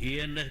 ANF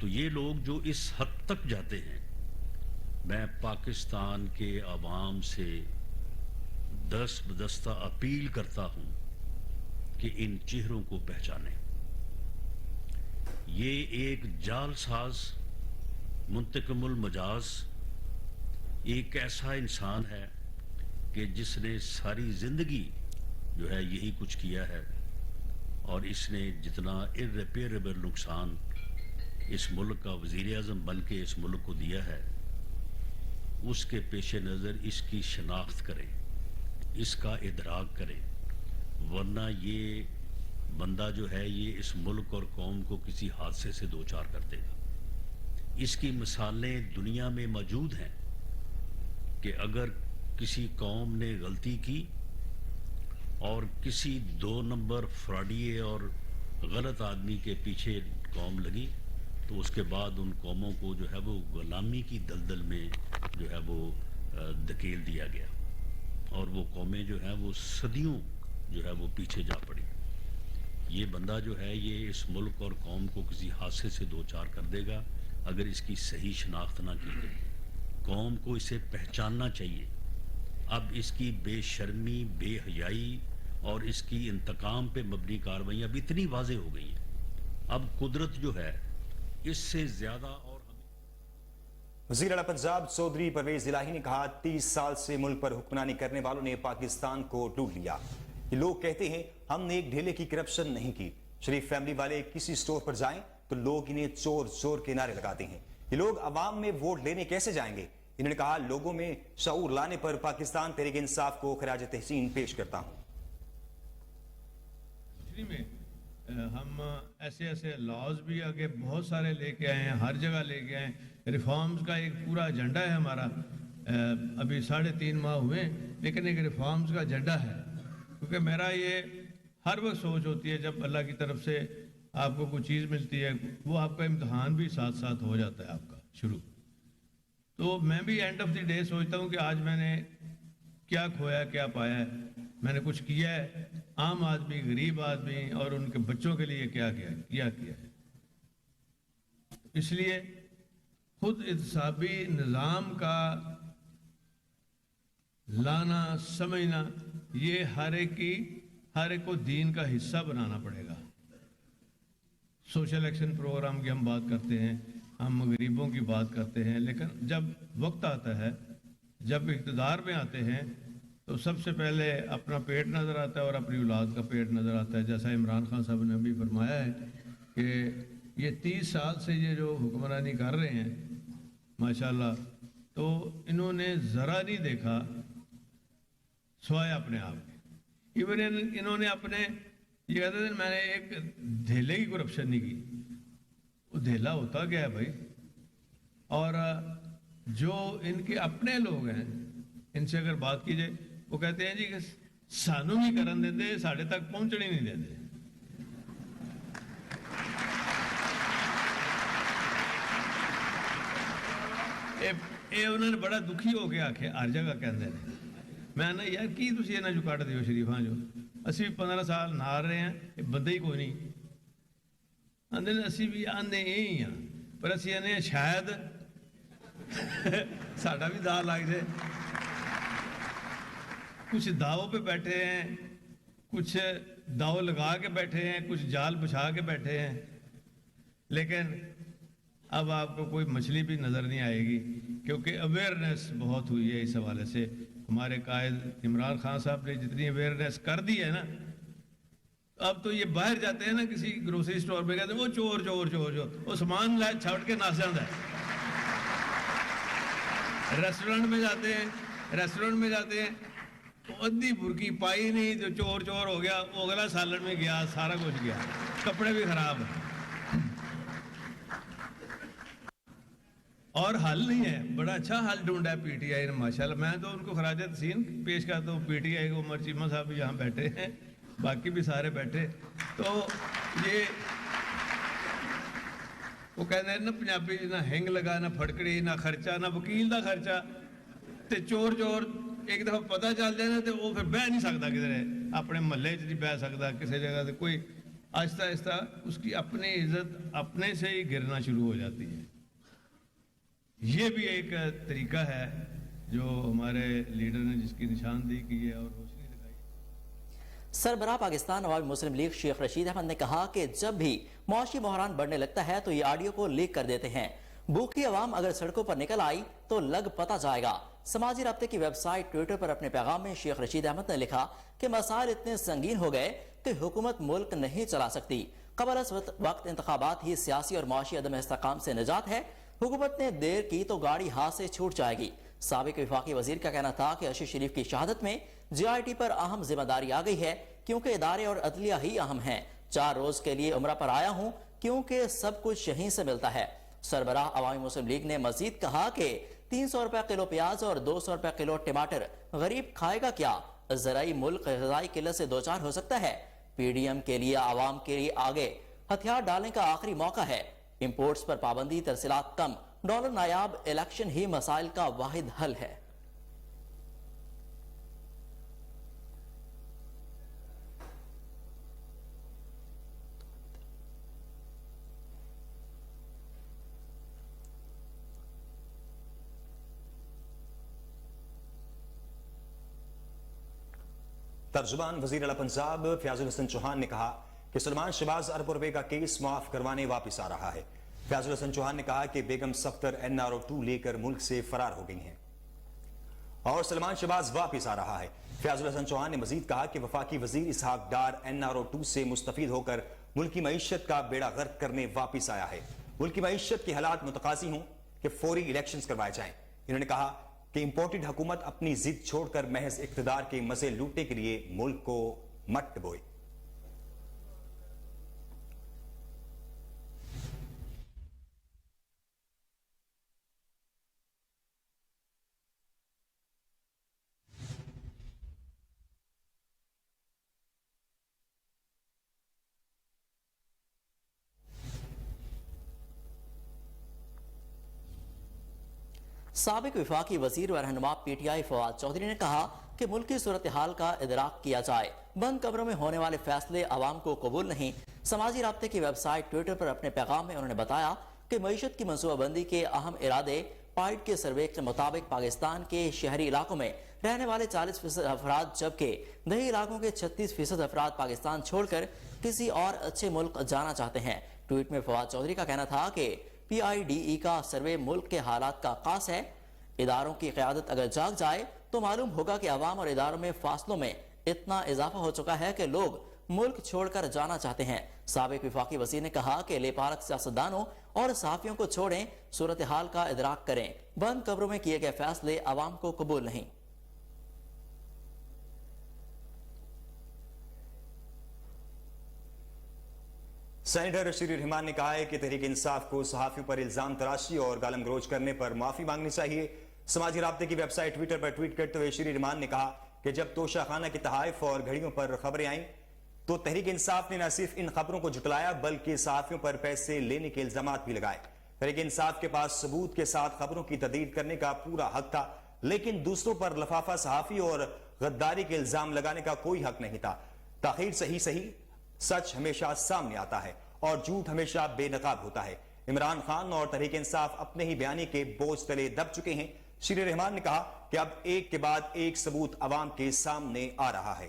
تو یہ لوگ جو اس حد تک جاتے ہیں، میں پاکستان کے عوام سے دست بدستہ اپیل کرتا ہوں کہ ان چہروں کو پہچانیں۔ یہ ایک جال ساز، منتقم المجاز، ایک ایسا انسان ہے کہ جس نے ساری زندگی جو ہے یہی کچھ کیا ہے، اور اس نے جتنا irreparable نقصان اس ملک کا وزیر اعظم بن کے اس ملک کو دیا ہے، اس کے پیش نظر اس کی شناخت کریں، اس کا ادراک کریں، ورنہ یہ بندہ جو ہے یہ اس ملک اور قوم کو کسی حادثے سے دوچار کر دے گا۔ اس کی مثالیں دنیا میں موجود ہیں کہ اگر کسی قوم نے غلطی کی اور کسی 2 نمبر فراڈیے اور غلط آدمی کے پیچھے قوم لگی تو اس کے بعد ان قوموں کو جو ہے وہ غلامی کی دلدل میں جو ہے وہ دھکیل دیا گیا، اور وہ قومیں جو ہیں وہ صدیوں جو ہے وہ پیچھے جا پڑی۔ یہ بندہ جو ہے یہ اس ملک اور قوم کو کسی حادثے سے دوچار کر دے گا اگر اس کی صحیح شناخت نہ کی گئی۔ قوم کو اسے پہچاننا چاہیے۔ اب اس کی بے شرمی، بے حیائی اور اس کی انتقام پہ مبنی کارروائیاں اب اتنی واضح ہو گئی ہیں، اب قدرت جو ہے اس سے زیادہ اور وزیر اعلیٰ پنجاب چودھری پرویز الہی نے کہا 30 سال سے ملک پر حکمرانی کرنے والوں نے پاکستان کو لوٹ لیا۔ یہ لوگ کہتے ہیں ہم نے ایک ڈھیلے کی کرپشن نہیں کی۔ شریف فیملی والے کسی سٹور پر جائیں تو لوگ انہیں چور چور کے نعرے لگاتے ہیں۔ یہ لوگ عوام میں ووٹ لینے کیسے جائیں گے؟ انہوں نے کہا لوگوں میں شعور لانے پر پاکستان تحریک انصاف کو خراج تحسین پیش کرتا ہوں۔ ہم ایسے لاز بھی آگے بہت سارے لے کے آئے ہیں، ہر جگہ لے کے آئے ہیں۔ ریفارمز کا ایک پورا ایجنڈا ہے ہمارا، ابھی 3.5 ماہ ہوئے، لیکن ایک ریفارمز کا ایجنڈا ہے، کیونکہ میرا یہ ہر وقت سوچ ہوتی ہے جب اللہ کی طرف سے آپ کو کوئی چیز ملتی ہے، وہ آپ کا امتحان بھی ساتھ ساتھ ہو جاتا ہے آپ کا شروع۔ تو میں بھی اینڈ آف دی ڈے سوچتا ہوں کہ آج میں نے کیا کھویا، کیا پایا ہے، میں نے کچھ کیا ہے عام آدمی، غریب آدمی اور ان کے بچوں کے لیے کیا کیا ہے۔ اس لیے خود احتسابی نظام کا لانا، سمجھنا، یہ ہر ایک کو دین کا حصہ بنانا پڑے گا۔ سوشل ایکشن پروگرام کی ہم بات کرتے ہیں، ہم غریبوں کی بات کرتے ہیں، لیکن جب وقت آتا ہے، جب اقتدار میں آتے ہیں تو سب سے پہلے اپنا پیٹ نظر آتا ہے اور اپنی اولاد کا پیٹ نظر آتا ہے۔ جیسا عمران خان صاحب نے بھی فرمایا ہے کہ یہ 30 سال سے یہ جو حکمرانی کر رہے ہیں ماشاءاللہ، تو انہوں نے ذرا نہیں دیکھا سوائے اپنے آپ کے۔ ایون انہوں نے اپنے یہ کہتے ہیں میں نے ایک دھیلے کی کرپشن نہیں کی۔ وہ دھیلا ہوتا کیا ہے بھائی؟ اور جو ان کے اپنے لوگ ہیں ان سے اگر بات کی جائے، وہ کہتے ہیں جی کہ سانوں بھی کرن دیندے، ساڑھے تک پہنچنے نہیں دیندے۔ اے انہوں نے بڑا دکھی ہو کے آکھے ہر جگہ کہندے ہیں۔ میں نا یار کی تسی انہاں جو کٹ دیو شریفاں جو، اسی بھی 15 سال نار رہے ہیں، یہ بندے ہی کوئی نہیں۔ آندے اسی بھی آندے ہی ہیں، پر اسی آنے شاید ساڑھا بھی دا لگ جائے۔ کچھ داؤ پہ بیٹھے ہیں، کچھ داؤ لگا کے بیٹھے ہیں، کچھ جال بچھا کے بیٹھے ہیں، لیکن اب آپ کو کوئی مچھلی بھی نظر نہیں آئے گی، کیونکہ اویئرنیس بہت ہوئی ہے اس حوالے سے۔ ہمارے قائد عمران خان صاحب نے جتنی اویئرنیس کر دی ہے نا، اب تو یہ باہر جاتے ہیں نا کسی گروسری سٹور میں، کہتے ہیں وہ چور چور چور چور، وہ سامان لائے چھوڑ کے ناس جاتا ہے۔ ریسٹورنٹ میں جاتے ہیں تو ادھی برکی پائی نہیں تو چور چور ہو گیا، وہ اگلا سالن میں گیا، سارا کچھ گیا، کپڑے بھی خراب ہیں، اور حل نہیں ہے۔ بڑا اچھا حل ڈھونڈا ہے پی ٹی آئی نے ماشاءاللہ۔ میں تو ان کو خراج تحسین پیش کرتا ہوں، پی ٹی آئی کو، عمر چیمہ صاحب بھی یہاں بیٹھے ہیں، باقی بھی سارے بیٹھے۔ تو یہ وہ کہتے ہیں نا پنجابی نہ ہنگ لگا، نہ پھڑکڑی، نہ خرچہ، نہ وکیل دا خرچہ، تے چور چور ایک دفعہ پتہ چل جائے نا تو وہ پھر بہ نہیں سکتا کدھر، اپنے محلے چ نہیں بہ سکتا کسی جگہ سے، کوئی آہستہ آہستہ اس کی اپنی عزت اپنے سے ہی گرنا شروع ہو جاتی ہے. یہ بھی ایک طریقہ ہے جو ہمارے لیڈر نے جس کی نشاندہی کی ہے اور روشنی لگائی. سربراہ پاکستان عوامی مسلم لیگ شیخ رشید احمد نے کہا کہ جب بھی معاشی بحران بڑھنے لگتا ہے تو یہ آڈیو کو لیک کر دیتے ہیں. بھوکی عوام اگر سڑکوں پر نکل آئی تو لگ پتہ جائے گا. سماجی رابطے کی ویب سائٹ ٹویٹر پر اپنے پیغام میں شیخ رشید احمد نے لکھا کہ مسائل اتنے سنگین ہو گئے کہ حکومت ملک نہیں چلا سکتی. قبل از وقت انتخابات ہی سیاسی اور معاشی عدم استحکام سے نجات ہے. حکومت نے دیر کی تو گاڑی ہاتھ سے چھوٹ جائے گی. سابق وفاقی وزیر کا کہنا تھا کہ ارشد شریف کی شہادت میں جے آئی ٹی پر اہم ذمہ داری آ گئی ہے کیونکہ ادارے اور عدلیہ ہی اہم ہیں. 4 روز کے لیے عمرہ پر آیا ہوں کیونکہ سب کچھ یہیں سے ملتا ہے. سربراہ عوامی مسلم لیگ نے مزید کہا کہ 300 روپے کلو پیاز اور 200 روپے کلو ٹماٹر غریب کھائے گا کیا؟ زرعی ملک غذائی قلت سے دوچار ہو سکتا ہے. پی ڈی ایم کے لیے عوام کے لیے آگے ہتھیار ڈالنے کا آخری موقع ہے. امپورٹس پر پابندی، ترسیلات کم، ڈالر نایاب، الیکشن ہی مسائل کا واحد حل ہے. ترجمان وزیر اعلیٰ پنجاب فیاض الحسن چوہان نے کہا کہ سلمان شہباز اربوں روپے کا کیس معاف کروانے واپس آ رہا ہے. فیاض الحسن چوہان نے کہا کہ بیگم صفدر NRO2 لے کر ملک سے فرار ہو گئی ہیں اور سلمان شہباز واپس آ رہا ہے. فیاض الحسن چوہان نے مزید کہا کہ وفاقی وزیر اسحاق ڈار NRO2 سے مستفید ہو کر ملکی معیشت کا بیڑا غرق کرنے واپس آیا ہے. ملکی معیشت کے حالات متقاضی ہوں کہ فوری الیکشنز کروائے جائیں. انہوں نے کہا کہ امپورٹڈ حکومت اپنی ضد چھوڑ کر محض اقتدار کے مزے لوٹنے کے لیے ملک کو مت ڈبوئے. سابق وفاقی وزیر و رہنما P T I Fawad Chaudhry نے کہا کہ ملکی صورتحال کا ادراک کیا جائے. بند کمروں میں ہونے والے فیصلے عوام کو قبول نہیں. سماجی رابطے کی ویب سائٹ ٹویٹر پر اپنے پیغام میں انہوں نے بتایا کہ معیشت کی منصوبہ بندی کے اہم ارادے پائٹ کے سروے کے مطابق پاکستان کے شہری علاقوں میں رہنے والے 40% افراد جبکہ دیہی علاقوں کے 36% افراد پاکستان چھوڑ کر کسی اور اچھے ملک جانا چاہتے ہیں. ٹویٹ میں فواد چودھری کا کہنا تھا کہ PIDE کا سروے ملک کے حالات کا عکاس ہے. اداروں کی قیادت اگر جاگ جائے تو معلوم ہوگا کہ عوام اور اداروں میں فاصلوں میں اتنا اضافہ ہو چکا ہے کہ لوگ ملک چھوڑ کر جانا چاہتے ہیں. سابق وفاقی وزیر نے کہا کہ لے پارک سیاستدانوں اور صحافیوں کو چھوڑیں، صورتحال کا ادراک کریں. بند قبروں میں کیے گئے فیصلے عوام کو قبول نہیں. سینیٹر رشید الرحمان نے کہا ہے کہ تحریک انصاف کو صحافیوں پر الزام تراشی اور گالم گلوچ کرنے پر معافی مانگنی چاہیے. سماجی رابطے کی ویب سائٹ ٹویٹر پر ٹویٹ کرتے ہوئے شری الرحمان نے کہا کہ جب توشہ خانہ کے تحائف اور گھڑیوں پر خبریں آئیں تو تحریک انصاف نے نہ صرف ان خبروں کو جھٹلایا بلکہ صحافیوں پر پیسے لینے کے الزامات بھی لگائے. تحریک انصاف کے پاس ثبوت کے ساتھ خبروں کی تردید کرنے کا پورا حق تھا، لیکن دوسروں پر لفافہ صحافی اور غداری کے الزام لگانے کا کوئی حق نہیں تھا. تاخیر صحیح سچ ہمیشہ سامنے آتا ہے اور جھوٹ ہمیشہ بے نقاب ہوتا ہے. عمران خان اور تحریک انصاف اپنے ہی بیانی کے بوجھ تلے دب چکے ہیں. شری الرحمان نے کہا کہ اب ایک کے بعد ایک ثبوت عوام کے سامنے آ رہا ہے.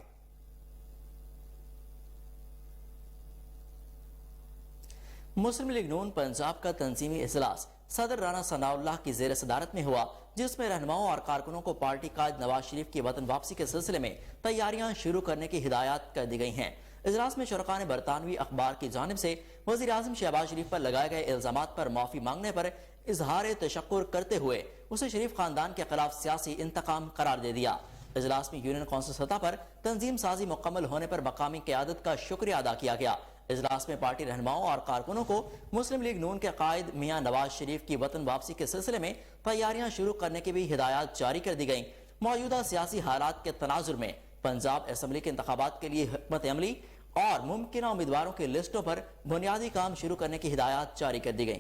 مسلم لیگ نون پنجاب کا تنظیمی اجلاس صدر رانا ثناء اللہ کی زیر صدارت میں ہوا، جس میں رہنماؤں اور کارکنوں کو پارٹی قائد نواز شریف کی وطن واپسی کے سلسلے میں تیاریاں شروع کرنے کی ہدایات کر دی گئی ہیں. اجلاس میں شرکاء نے برطانوی اخبار کی جانب سے وزیر اعظم شہباز شریف پر لگائے گئے الزامات پر معافی مانگنے پر اظہار تشکر کرتے ہوئے اسے شریف خاندان کے خلاف سیاسی انتقام قرار دے دیا. اجلاس میں یونین کونسل سطح پر تنظیم سازی مکمل ہونے پر مقامی قیادت کا شکریہ ادا کیا گیا. اجلاس میں پارٹی رہنماؤں اور کارکنوں کو مسلم لیگ نون کے قائد میاں نواز شریف کی وطن واپسی کے سلسلے میں تیاریاں شروع کرنے کی بھی ہدایات جاری کر دی گئیں. موجودہ سیاسی حالات کے تناظر میں پنجاب اسمبلی کے انتخابات کے لیے حکمت عملی اور ممکنہ امیدواروں کی لسٹوں پر بنیادی کام شروع کرنے کی ہدایات جاری کر دی گئیں.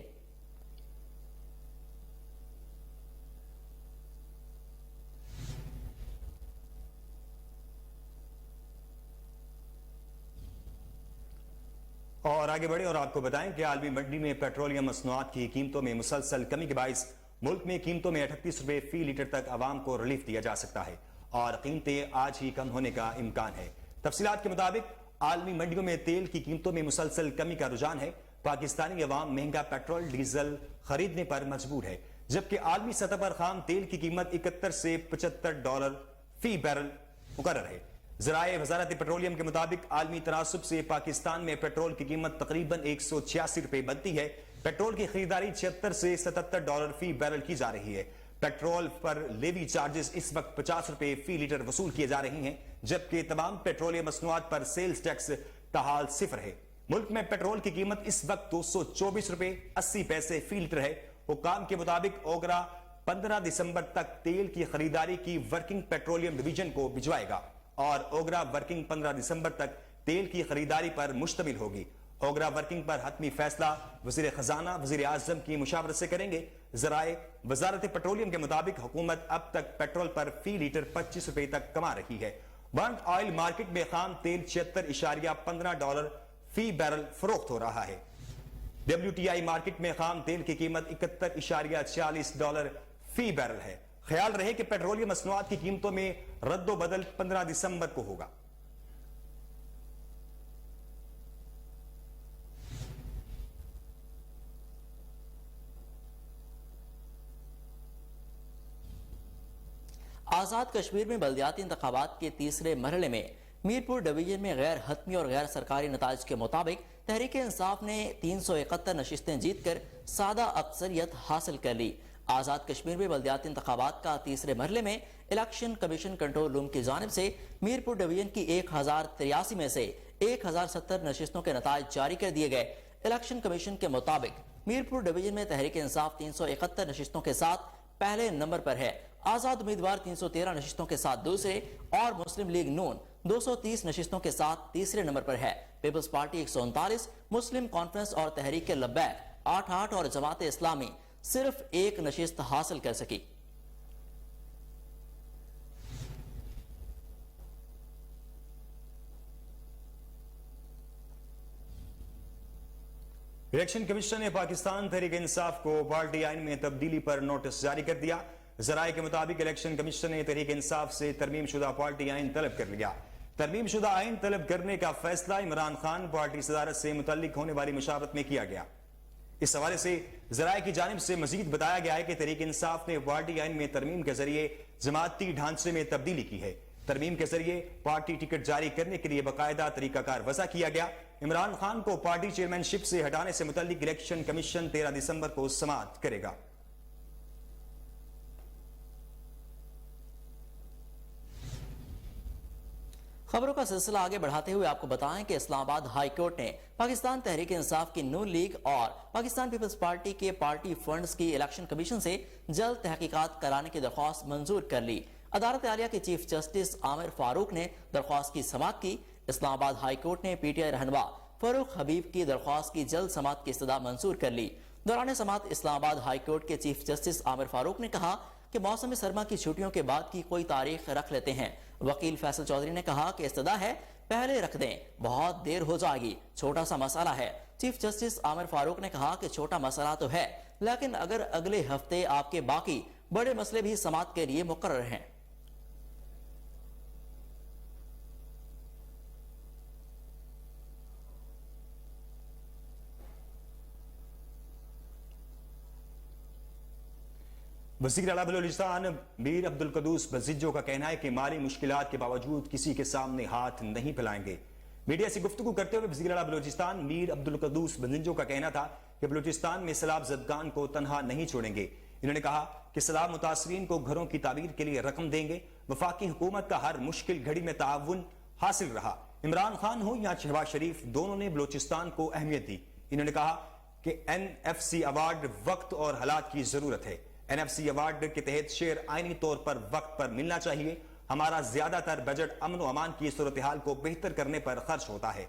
اور آگے بڑھے اور آپ کو بتائیں کہ عالمی منڈی میں پیٹرولیم مصنوعات کی قیمتوں میں مسلسل کمی کے باعث ملک میں قیمتوں میں 38 روپے فی لیٹر تک عوام کو ریلیف دیا جا سکتا ہے اور قیمتیں آج ہی کم ہونے کا امکان ہے۔ تفصیلات کے مطابق عالمی منڈیوں میں تیل کی قیمتوں میں مسلسل کمی کا رجحان ہے۔ پاکستانی عوام مہنگا پیٹرول ڈیزل خریدنے پر مجبور ہے، جبکہ عالمی سطح پر خام تیل کی قیمت 71 سے $75 فی بیرل مقرر ہے۔ ذرائع وزارت پیٹرولیم کے مطابق عالمی تناسب سے پاکستان میں پیٹرول کی قیمت تقریباً 186 روپے بنتی ہے۔ پیٹرول کی خریداری 76 سے $77 فی بیرل کی جا رہی ہے۔ پیٹرول پر لیوی چارجز اس وقت 50 روپے فی لیٹر وصول کیے جا رہی ہیں، جبکہ تمام پیٹرولیم مصنوعات پر سیلز ٹیکس تاحال صفر ہے۔ ملک میں پیٹرول کی قیمت اس وقت 224 روپے 80 پیسے فی لیٹر ہے۔ حکام کے مطابق اوگرا 15 دسمبر تک تیل کی خریداری کی ورکنگ پیٹرولیم ڈویژن کو بھجوائے گا اور اوگرا ورکنگ 15 دسمبر تک تیل کی خریداری پر مشتمل ہوگی۔ اوگرا ورکنگ پر حتمی فیصلہ وزیر خزانہ وزیر اعظم کی مشاورت سے کریں گے۔ ذرائع وزارت پیٹرولیم کے مطابق حکومت اب تک پیٹرول پر فی لیٹر 25 روپے تک کما رہی ہے۔ برنٹ آئل مارکیٹ میں خام تیل $76.15 فی بیرل فروخت ہو رہا ہے۔ WTI مارکیٹ میں خام تیل کی قیمت $71.46 فی بیرل ہے۔ خیال رہے کہ پیٹرولیم مصنوعات کی قیمتوں میں رد و بدل 15 دسمبر کو ہوگا۔ آزاد کشمیر میں بلدیاتی انتخابات کے تیسرے مرحلے میں میرپور ڈویژن میں غیر حتمی اور غیر سرکاری نتائج کے مطابق تحریک انصاف نے 371 نشستیں جیت کر سادہ اکثریت حاصل کر لی۔ آزاد کشمیر میں بلدیاتی انتخابات کا تیسرے مرحلے میں الیکشن کمیشن کنٹرول روم کی جانب سے میرپور ڈویژن کی 1083 میں سے 1070 نشستوں کے نتائج جاری کر دیے گئے۔ الیکشن کمیشن کے مطابق میرپور ڈویژن میں تحریک انصاف 371 نشستوں کے ساتھ پہلے نمبر پر ہے۔ آزاد امیدوار 313 نشستوں کے ساتھ دوسرے اور مسلم لیگ نون 230 نشستوں کے ساتھ تیسرے نمبر پر ہے۔ پیپلز پارٹی 139، مسلم کانفرنس اور تحریک لبیک 88 اور جماعت اسلامی صرف ایک نشست حاصل کر سکی۔ الیکشن کمیشن نے پاکستان تحریک انصاف کو پارٹی آئین میں تبدیلی پر نوٹس جاری کر دیا۔ ذرائع کے مطابق الیکشن کمیشن نے تحریک انصاف سے ترمیم شدہ پارٹی آئین طلب کر لیا۔ ترمیم شدہ آئین طلب کرنے کا فیصلہ عمران خان پارٹی صدارت سے متعلق ہونے والی مشاورت میں کیا گیا۔ اس حوالے سے ذرائع کی جانب سے مزید بتایا گیا ہے کہ تحریک انصاف نے پارٹی آئین میں ترمیم کے ذریعے جماعتی ڈھانچے میں تبدیلی کی ہے۔ ترمیم کے ذریعے پارٹی ٹکٹ جاری کرنے کے لیے باقاعدہ طریقہ کار وضع کیا گیا۔ عمران خان کو پارٹی چیئرمین شپ سے ہٹانے سے متعلق الیکشن کمیشن 13 دسمبر کو سماعت کرے گا۔ خبروں کا سلسلہ آگے بڑھاتے ہوئے آپ کو بتائیں کہ اسلام آباد ہائی کورٹ نے پاکستان تحریک انصاف کی نون لیگ اور پاکستان پیپلز پارٹی کے پارٹی فنڈز کی الیکشن کمیشن سے جلد تحقیقات کرانے کی درخواست منظور کر لی۔ عدالت عالیہ کے چیف جسٹس عامر فاروق نے درخواست کی سماعت کی۔ اسلام آباد ہائی کورٹ نے پی ٹی آئی رہنما فاروق حبیب کی درخواست کی جلد سماعت کی استدعا منظور کر لی۔ دوران سماعت اسلام آباد ہائی کورٹ کے چیف جسٹس عامر فاروق نے کہا کہ موسم سرما کی چھٹیوں کے بعد کی کوئی تاریخ رکھ لیتے ہیں۔ وکیل فیصل چودھری نے کہا کہ استدعا ہے، پہلے رکھ دیں، بہت دیر ہو جائے گی، چھوٹا سا مسئلہ ہے۔ چیف جسٹس عامر فاروق نے کہا کہ چھوٹا مسئلہ تو ہے، لیکن اگر اگلے ہفتے آپ کے باقی بڑے مسئلے بھی سماعت کے لیے مقرر ہیں۔ وزیر اعلیٰ بلوچستان میر عبدالقدوس بزنجو کا کہنا ہے کہ مالی مشکلات کے باوجود کسی کے سامنے ہاتھ نہیں پھیلائیں گے۔ میڈیا سے گفتگو کرتے ہوئے وزیر اعلیٰ بلوچستان میر عبدالقدوس بزنجو کا کہنا تھا کہ بلوچستان میں سیلاب زدگان کو تنہا نہیں چھوڑیں گے۔ انہوں نے کہا کہ سیلاب متاثرین کو گھروں کی تعمیر کے لیے رقم دیں گے۔ وفاقی حکومت کا ہر مشکل گھڑی میں تعاون حاصل رہا۔ عمران خان ہو یا شہباز شریف، دونوں نے بلوچستان کو اہمیت دی۔ انہوں نے کہا کہ NFC ایوارڈ وقت اور حالات کی ضرورت ہے۔ NFC ایوارڈ کے تحت شیئر آئینی طور پر وقت پر ملنا چاہیے۔ ہمارا زیادہ تر بجٹ امن و امان کی صورتحال کو بہتر کرنے پر خرچ ہوتا ہے۔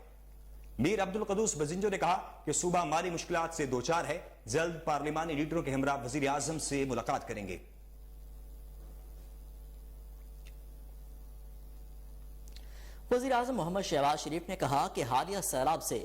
میر عبدالقدوس بزنجو نے کہا کہ صوبہ مالی مشکلات سے دوچار ہے، جلد پارلیمانی لیڈروں کے ہمراہ وزیر اعظم سے ملاقات کریں گے۔ وزیر اعظم محمد شہباز شریف نے کہا کہ حالیہ سیلاب سے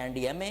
NDMA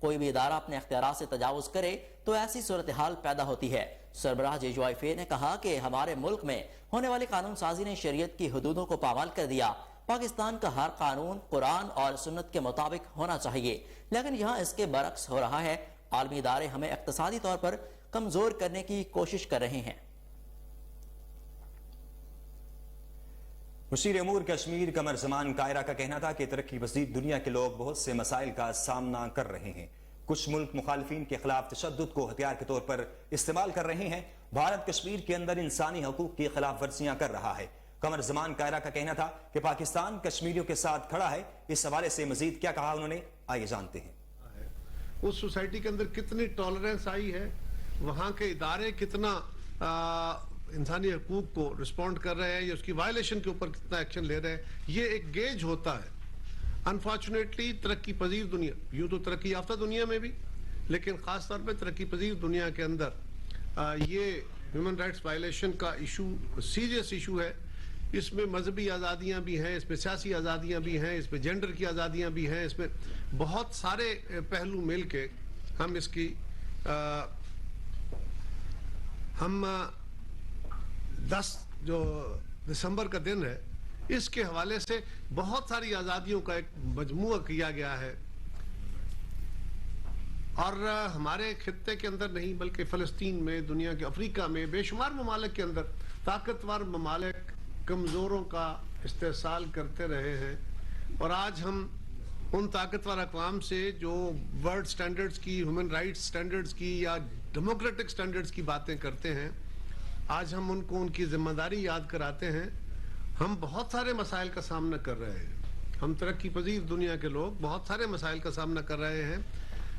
کوئی بھی ادارہ اپنے اختیارات سے تجاوز کرے تو ایسی صورتحال پیدا ہوتی ہے۔ سربراہ JUIFA نے کہا کہ ہمارے ملک میں ہونے والی قانون سازی نے شریعت کی حدودوں کو پامال کر دیا۔ پاکستان کا ہر قانون قرآن اور سنت کے مطابق ہونا چاہیے، لیکن یہاں اس کے برعکس ہو رہا ہے۔ عالمی ادارے ہمیں اقتصادی طور پر کمزور کرنے کی کوشش کر رہے ہیں۔ مشیر امور کشمیر قمر زمان قاہرہ کا کہنا تھا کہ ترقی پذیر دنیا کے لوگ بہت سے مسائل کا سامنا کر رہے ہیں۔ کچھ ملک مخالفین کے خلاف تشدد کو ہتھیار کے طور پر استعمال کر رہے ہیں۔ بھارت کشمیر کے اندر انسانی حقوق کی خلاف ورزیاں کر رہا ہے۔ قمر زمان قاہرہ کا کہنا تھا کہ پاکستان کشمیریوں کے ساتھ کھڑا ہے۔ اس حوالے سے مزید کیا کہا انہوں نے، آئیے جانتے ہیں۔ اس سوسائٹی کے اندر کتنی ٹالرنس آئی ہے، وہاں کے ادارے کتنا انسانی حقوق کو رسپونڈ کر رہے ہیں یا اس کی وائلیشن کے اوپر کتنا ایکشن لے رہے ہیں، یہ ایک گیج ہوتا ہے۔ انفارچونیٹلی ترقی پذیر دنیا، یوں تو ترقی یافتہ دنیا میں بھی، لیکن خاص طور پہ ترقی پذیر دنیا کے اندر یہ ہیومن رائٹس وائلیشن کا ایشو سیریس ایشو ہے۔ اس میں مذہبی آزادیاں بھی ہیں، اس میں سیاسی آزادیاں بھی ہیں، اس میں جینڈر کی آزادیاں بھی ہیں، اس میں بہت سارے پہلو مل کے ہم اس کی 10 جو دسمبر کا دن ہے، اس کے حوالے سے بہت ساری آزادیوں کا ایک مجموعہ کیا گیا ہے، اور ہمارے خطے کے اندر نہیں بلکہ فلسطین میں، دنیا کے افریقہ میں، بے شمار ممالک کے اندر طاقتور ممالک کمزوروں کا استحصال کرتے رہے ہیں، اور آج ہم ان طاقتور اقوام سے جو ورلڈ سٹینڈرڈز کی، ہیومن رائٹس سٹینڈرڈز کی یا ڈیموکریٹک سٹینڈرڈز کی باتیں کرتے ہیں، آج ہم ان کو ان کی ذمہ داری یاد کراتے ہیں۔ ہم بہت سارے مسائل کا سامنا کر رہے ہیں، ہم ترقی پذیر دنیا کے لوگ بہت سارے مسائل کا سامنا کر رہے ہیں،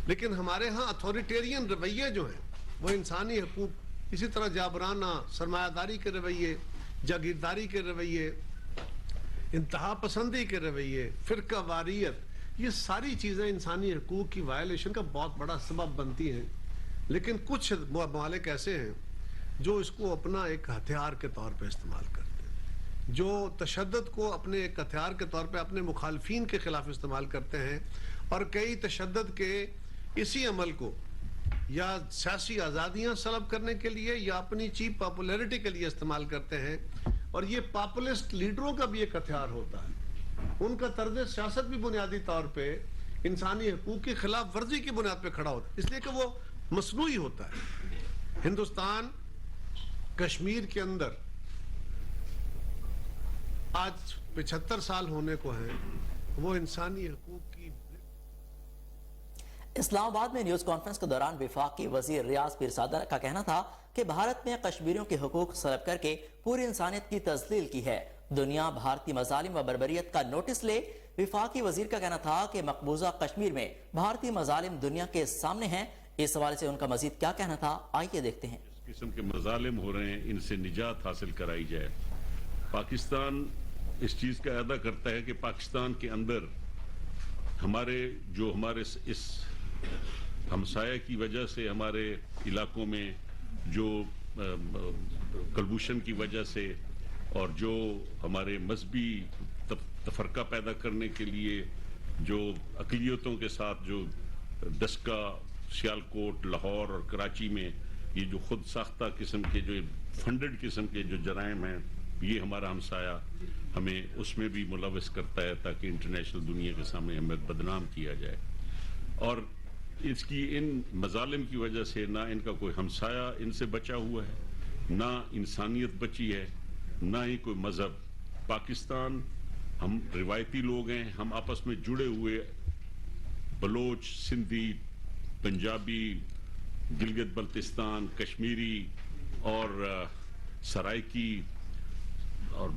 لیکن ہمارے ہاں اتھارٹیرین رویے جو ہیں وہ انسانی حقوق، اسی طرح جابرانہ سرمایہ داری کے رویے، جاگیرداری کے رویے، انتہا پسندی کے رویے، فرقہ واریت، یہ ساری چیزیں انسانی حقوق کی وائلیشن کا بہت بڑا سبب بنتی ہیں۔ لیکن کچھ ممالک ایسے ہیں جو اس کو اپنا ایک ہتھیار کے طور پہ استعمال کرتے ہیں، جو تشدد کو اپنے ایک ہتھیار کے طور پہ اپنے مخالفین کے خلاف استعمال کرتے ہیں، اور کئی تشدد کے اسی عمل کو یا سیاسی آزادیاں سلب کرنے کے لیے یا اپنی چیپ پاپولیرٹی کے لیے استعمال کرتے ہیں، اور یہ پاپولسٹ لیڈروں کا بھی ایک ہتھیار ہوتا ہے۔ ان کا طرز سیاست بھی بنیادی طور پہ انسانی حقوق کی خلاف ورزی کی بنیاد پہ کھڑا ہوتا ہے، اس لیے کہ وہ مصنوعی ہوتا ہے۔ ہندوستان کشمیر کے اندر آج 75 سال ہونے کو ہیں، وہ انسانی حقوق کی اسلام آباد میں نیوز کانفرنس کے دوران وفاقی وزیر ریاض پیرزادہ کا کہنا تھا کہ بھارت میں کشمیریوں کے حقوق سلب کر کے پوری انسانیت کی تذلیل کی ہے۔ دنیا بھارتی مظالم و بربریت کا نوٹس لے۔ وفاقی وزیر کا کہنا تھا کہ مقبوضہ کشمیر میں بھارتی مظالم دنیا کے سامنے ہیں۔ اس حوالے سے ان کا مزید کیا کہنا تھا، آئیے دیکھتے ہیں۔ اس قسم کے مظالم ہو رہے ہیں، ان سے نجات حاصل کرائی جائے۔ پاکستان اس چیز کا اعادہ کرتا ہے کہ پاکستان کے اندر ہمارے اس ہمسایہ کی وجہ سے ہمارے علاقوں میں جو کلبوشن کی وجہ سے اور جو ہمارے مذہبی تفرقہ پیدا کرنے کے لیے جو اقلیتوں کے ساتھ جو ڈسکا، سیالکوٹ، لاہور اور کراچی میں یہ جو خود ساختہ قسم کے جو فنڈڈ قسم کے جو جرائم ہیں، یہ ہمارا ہمسایہ ہمیں اس میں بھی ملوث کرتا ہے تاکہ انٹرنیشنل دنیا کے سامنے ہمیں بدنام کیا جائے۔ اور اس کی ان مظالم کی وجہ سے نہ ان کا کوئی ہمسایہ ان سے بچا ہوا ہے، نہ انسانیت بچی ہے، نہ ہی کوئی مذہب۔ پاکستان، ہم روایتی لوگ ہیں، ہم آپس میں جڑے ہوئے بلوچ، سندھی، پنجابی، گلگت بلتستان، کشمیری اور سرائکی اور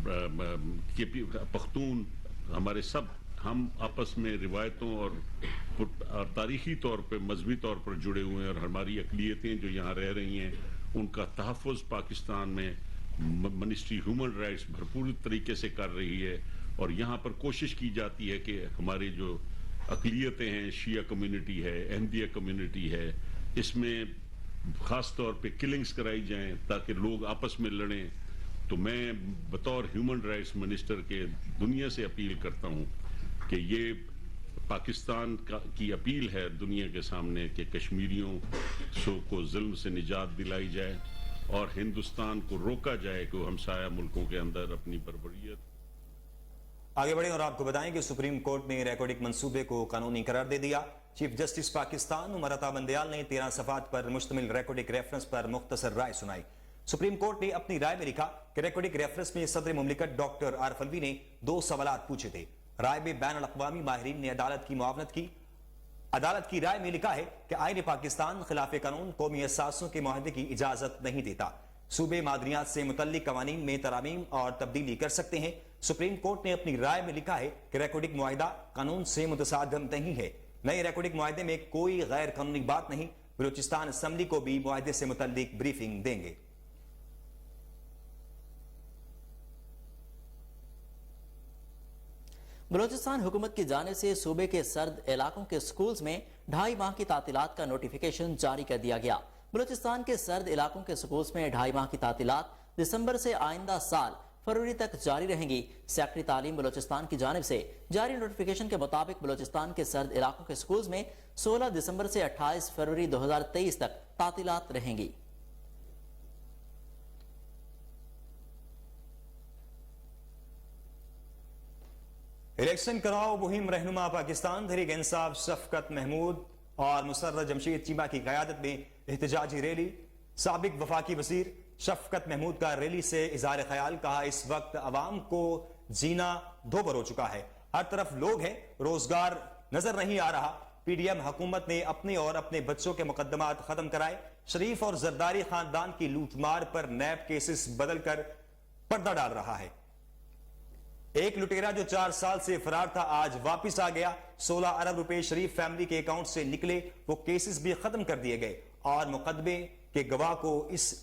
پختون، ہمارے سب ہم آپس میں روایتوں اور تاریخی طور پہ مذہبی طور پر جڑے ہوئے ہیں، اور ہماری اقلیتیں جو یہاں رہ رہی ہیں ان کا تحفظ پاکستان میں منسٹری ہیومن رائٹس بھرپور طریقے سے کر رہی ہے، اور یہاں پر کوشش کی جاتی ہے کہ ہماری جو اقلیتیں ہیں، شیعہ کمیونٹی ہے، احمدیہ کمیونٹی ہے، اس میں خاص طور پہ کلنگز کرائی جائیں تاکہ لوگ آپس میں لڑیں۔ تو میں بطور ہیومن رائٹس منسٹر کے دنیا سے اپیل کرتا ہوں کہ یہ پاکستان کی اپیل ہے دنیا کے سامنے کہ کشمیریوں کو ظلم سے نجات دلائی جائے اور ہندوستان کو روکا جائے کہ وہ ہمسایہ ملکوں کے اندر اپنی بربریت. آگے بڑھیں اور آپ کو بتائیں کہ سپریم کورٹ نے ریکارڈنگ منصوبے کو قانونی قرار دے دیا. چیف جسٹس پاکستان امرتا بندیال نے 13 صفحات پر مشتمل ریکارڈنگ ریفرنس پر مختصر رائے سنائی. سپریم کورٹ نے اپنی رائے میں لکھا کہ ریکارڈنگ ریفرنس میں صدر مملکت ڈاکٹر عارف الوی نے 2 سوالات پوچھے تھے. رائے میں بین الاقوامی ماہرین نے عدالت کی معاونت کی. عدالت کی رائے میں لکھا ہے کہ آئین پاکستان خلاف قانون قومی اثاثوں کے معاہدے کی اجازت نہیں دیتا. صوبے معدنیات سے متعلق قوانین میں ترامیم اور تبدیلی کر سکتے ہیں. سپریم کورٹ نے اپنی رائے میں لکھا ہے کہ ریکارڈنگ معاہدہ قانون سے متصادم نہیں ہے. نئے ریکارڈنگ معاہدے میں کوئی غیر قانونی بات نہیں. بلوچستان اسمبلی کو بھی معاہدے سے متعلق بریفنگ دیں گے. بلوچستان حکومت کی جانب سے صوبے کے سرد علاقوں کے سکولز میں 2.5 ماہ کی تعطیلات کا نوٹیفیکیشن جاری کر دیا گیا. بلوچستان کے سرد علاقوں کے سکولز میں 2.5 ماہ کی تعطیلات دسمبر سے آئندہ سال فروری تک جاری رہیں گی. سیکرٹری تعلیم بلوچستان کی جانب سے جاری نوٹیفیکیشن کے مطابق بلوچستان کے سرد علاقوں کے سکولز میں 16 دسمبر سے 28 فروری 2023 تک تعطیلات رہیں گی. الیکشن کراؤ مہم رہنما پاکستان تحریک انصاف شفقت محمود اور مسرت جمشید چیمہ کی قیادت میں احتجاجی ریلی. سابق وفاقی وزیر شفقت محمود کا ریلی سے اظہار خیال. کہا اس وقت عوام کو جینا دوبر ہو چکا ہے. ہر طرف لوگ ہیں, روزگار نظر نہیں آ رہا. پی ڈی ایم حکومت نے اپنے اور اپنے بچوں کے مقدمات ختم کرائے. شریف اور زرداری خاندان کی لوٹ مار پر نیب کیسز بدل کر پردہ ڈال رہا ہے. ایک لٹیرا جو 4 سال سے فرار تھا آج واپس آ گیا. 16 ارب روپے شریف فیملی کے اکاؤنٹ سے نکلے. وہ کیسز بھی ختم کر دیے گئے اور مقدمے کے گواہ کو اس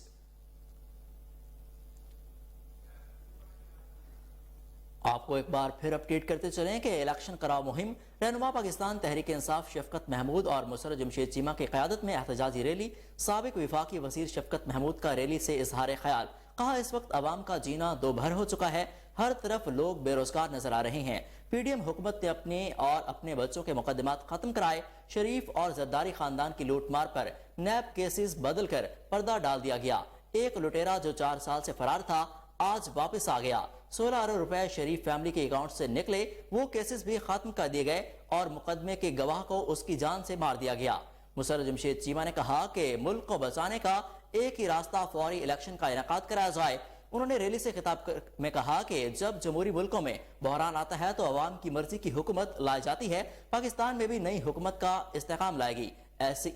آپ کو ایک بار پھر اپڈیٹ کرتے چلیں کہ الیکشن کراؤ مہم رہنما پاکستان تحریک انصاف شفقت محمود اور مسرت جمشید چیمہ کی قیادت میں احتجاجی ریلی. سابق وفاقی وزیر شفقت محمود کا ریلی سے اظہار خیال. کہا اس وقت عوام کا جینا دو بھر ہو چکا ہے. ہر طرف لوگ بے روزگار نظر آ رہے ہیں. پی ڈی ایم حکومت نے اپنے اور اپنے بچوں کے مقدمات ختم کرائے. شریف اور زرداری خاندان کی لوٹ مار پر نیب کیسز بدل کر پردہ ڈال دیا گیا. ایک لٹیرا جو 4 سال سے فرار تھا آج واپس آ گیا. 16 ارب روپے شریف فیملی کے اکاؤنٹ سے نکلے. وہ کیسز بھی ختم کر دیے گئے اور مقدمے کے گواہ کو اس کی جان سے مار دیا گیا. مسرت جمشید چیمہ نے کہا کہ ملک کو بچانے کا ایک ہی راستہ فوری الیکشن کا انعقاد کرایا جائے. انہوں نے ریلی سے خطاب میں کہا کہ جب جمہوری ملکوں میں بحران آتا ہے تو عوام کی مرضی کی حکومت لائی جاتی ہے. پاکستان میں بھی نئی حکومت کا استحکام لائے گی.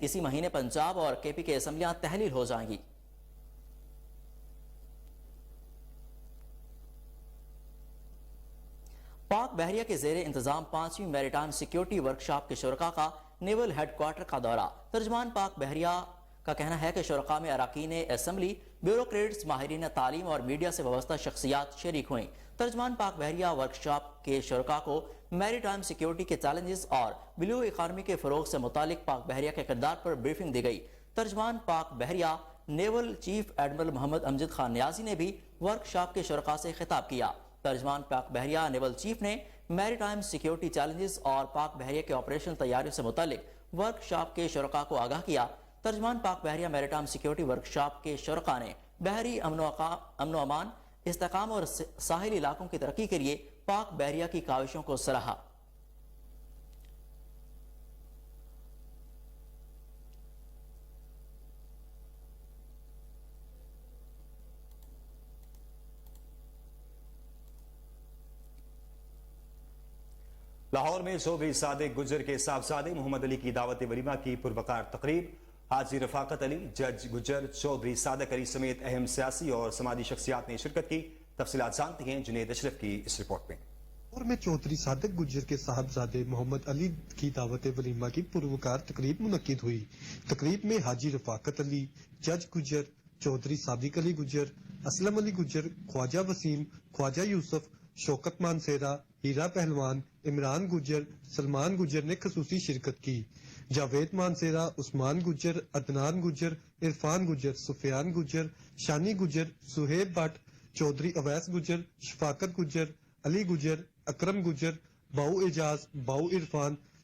اسی مہینے پنجاب اور کے پی کے اسمبلیاں تحلیل ہو جائیں گی. پاک بحریہ کے زیر انتظام 5ویں میریٹائم سیکیورٹی ورکشاپ کے شرکاء کا نیول ہیڈ کوارٹر کا دورہ. ترجمان پاک بحریہ کا کہنا ہے کہ شرکاء میں اراکین اسمبلی، بیوروکریٹس، ماہرین تعلیم اور میڈیا سے وابستہ شخصیات شریک ہوئیں. ترجمان پاک بحریہ ورکشاپ کے شرکاء کو میری ٹائم سیکیورٹی کے چیلنجز اور بلیو اکانومی کے فروغ سے متعلق پاک بحریہ کے کردار پر بریفنگ دی گئی. ترجمان پاک بحریہ نیول چیف ایڈمرل محمد امجد خان نیازی نے بھی ورکشاپ کے شرکاء سے خطاب کیا. ترجمان پاک بحریہ نیول چیف نے میری ٹائم سیکیورٹی چیلنجز اور پاک بحریہ کے آپریشن تیاریوں سے متعلق ورکشاپ کے شرکاء کو آگاہ کیا. ترجمان پاک بحریہ میری ٹائم سیکیورٹی ورکشاپ کے شرکاء نے بحری امن و امان، استحکام اور ساحلی علاقوں کی ترقی کے لیے پاک بحریہ کی کاوشوں کو سراہا. لاہور میں چودھری صادق گجر کے صاحبزادے محمد علی کی دعوت ولیمہ کی پروقار تقریب. حاجی رفاقت علی، جج گجر، چودھری صادق علی سمیت اہم سیاسی اور سماجی شخصیات نے شرکت کی. تفصیلات جانتے ہیں جنید اشرف کی اس رپورٹ میں. لاہور میں چودھری صادق گجر کے صاحبزادے محمد علی کی دعوت ولیمہ کی پروقار تقریب منعقد ہوئی. تقریب میں حاجی رفاقت علی، جج گجر، چودھری صادق علی گجر، اسلم علی گجر، خواجہ وسیم، خواجہ یوسف، شوکت مانسیرا، ہیرا پہلوان، عمران گجر، سلمان گجر نے خصوصی شرکت کی. جاوید مانسیرا، عثمان گجر، عدنان گجر، عرفان گجر، سفیان گجر، شانی گجر، سہیب بٹ، چودھری اویس گجر، شفاقت گجر، علی گجر، اکرم گجر، باؤ اعجاز، باؤ عرفان،